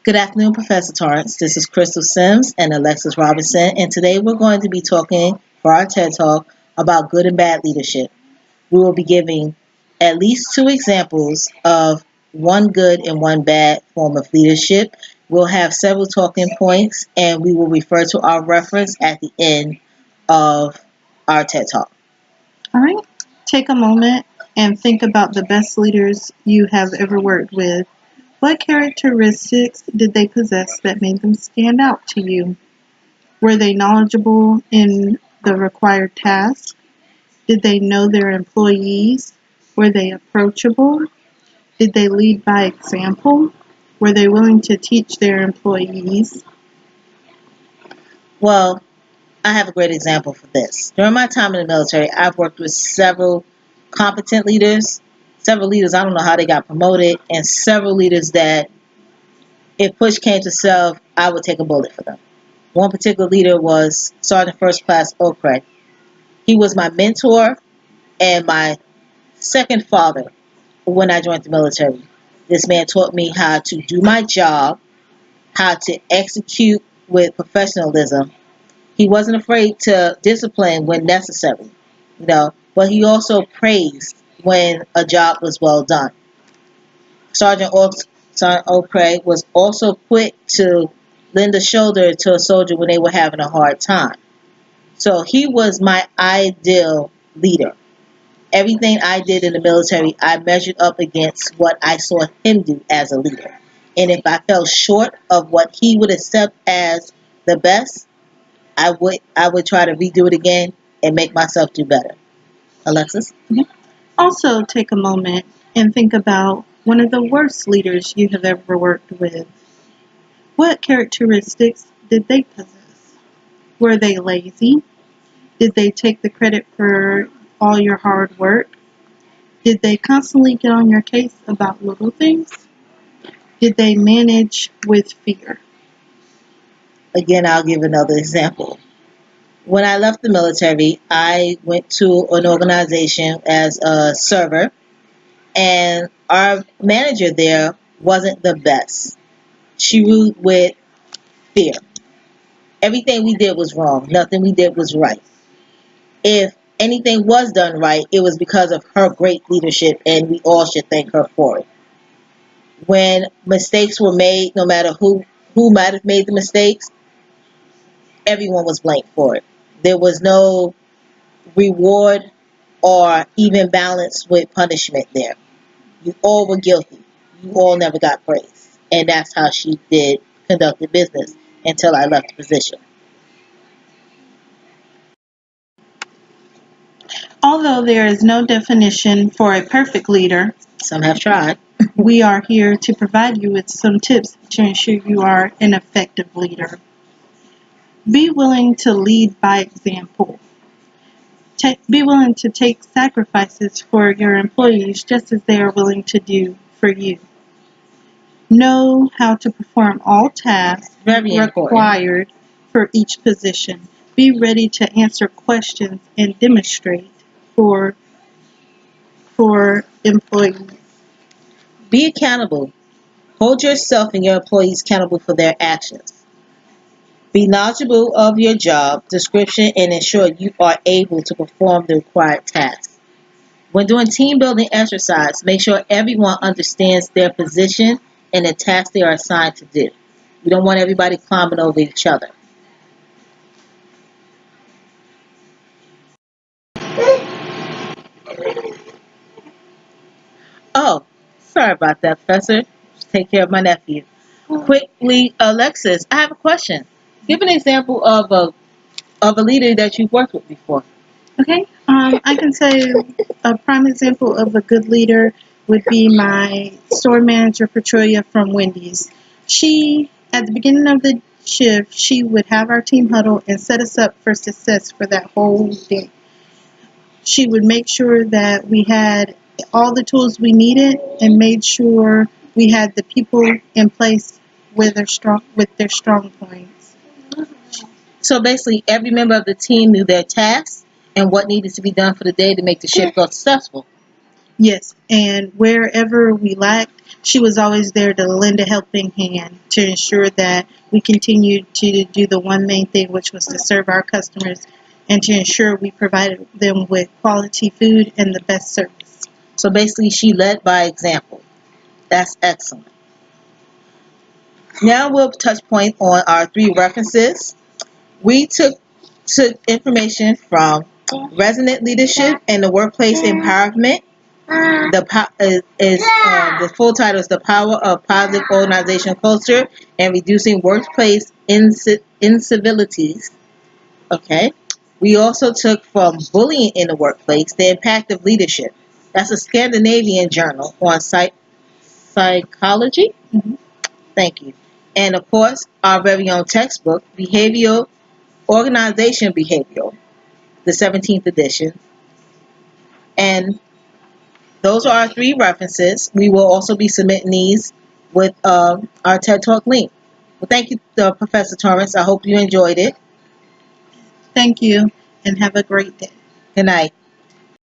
Good afternoon, Professor Torrance. This is Crystal Sims and Alexis Robinson, and today we're going to be talking for our TED Talk about good and bad leadership. We will be giving at least two examples of one good and one bad form of leadership. We'll have several talking points, and we will refer to our reference at the end of our TED Talk. All right. Take a moment and think about the best leaders you have ever worked with. What characteristics did they possess that made them stand out to you? Were they knowledgeable in the required tasks? Did they know their employees? Were they approachable? Did they lead by example? Were they willing to teach their employees? Well, I have a great example for this. During my time in the military, I've worked with several competent leaders, several leaders I don't know how they got promoted, and several leaders that if push came to shove, I would take a bullet for them. One particular leader was Sergeant First Class Okray. He was my mentor and my second father when I joined the military. This man taught me how to do my job, how to execute with professionalism. He wasn't afraid to discipline when necessary, but he also praised when a job was well done. Sergeant Okray was also quick to lend a shoulder to a soldier when they were having a hard time. So he was my ideal leader. Everything I did in the military, I measured up against what I saw him do as a leader. And if I fell short of what he would accept as the best, I would try to redo it again and make myself do better. Alexis? Also, take a moment and think about one of the worst leaders you have ever worked with. What characteristics did they possess? Were they lazy? Did they take the credit for all your hard work? Did they constantly get on your case about little things? Did they manage with fear? Again, I'll give another example. When I left the military, I went to an organization as a server, and our manager there wasn't the best. She ruled with fear. Everything we did was wrong. Nothing we did was right. If anything was done right, it was because of her great leadership, and we all should thank her for it. When mistakes were made, no matter who might have made the mistakes, everyone was blamed for it. There was no reward or even balance with punishment there. You all were guilty. You all never got praise. And that's how she did conducted business until I left the position. Although there is no definition for a perfect leader, Some have tried. we are here to provide you with some tips to ensure you are an effective leader. Be willing to lead by example. Be willing to take sacrifices for your employees just as they are willing to do for you. Know how to perform all tasks Very important. required for each position. Be ready to answer questions and demonstrate for employees. Be accountable. Hold yourself and your employees accountable for their actions. Be knowledgeable of your job description and ensure you are able to perform the required tasks. When doing team building exercise, make sure everyone understands their position and the tasks they are assigned to do. You don't want everybody climbing over each other. Oh, sorry about that, Professor. Just take care of my nephew. Quickly, Alexis, I have a question. Give an example of a leader that you've worked with before. Okay, I can say a prime example of a good leader would be my store manager, Petrolia from Wendy's. She, at the beginning of the shift, she would have our team huddle and set us up for success for that whole day. She would make sure that we had all the tools we needed and made sure we had the people in place with their strong points. So basically, every member of the team knew their tasks and what needed to be done for the day to make the shift go successful. Yes, and wherever we lacked, she was always there to lend a helping hand to ensure that we continued to do the one main thing, which was to serve our customers and to ensure we provided them with quality food and the best service. So basically, she led by example. That's excellent. Now we'll touch point on our three references. We took information from Resonant Leadership and the Workplace Empowerment. The full title is The Power of Positive Organizational Culture and Reducing Workplace Incivilities. Okay. We also took from Bullying in the Workplace, The Impact of Leadership. That's a Scandinavian journal on psychology. Mhm. Thank you. And of course, our very own textbook, Behavioral Organization Behavioral, the 17th edition. And those are our three references. We will also be submitting these with our TED Talk link. Well, thank you, Professor Torrance. I hope you enjoyed it. Thank you and have a great day. Good night.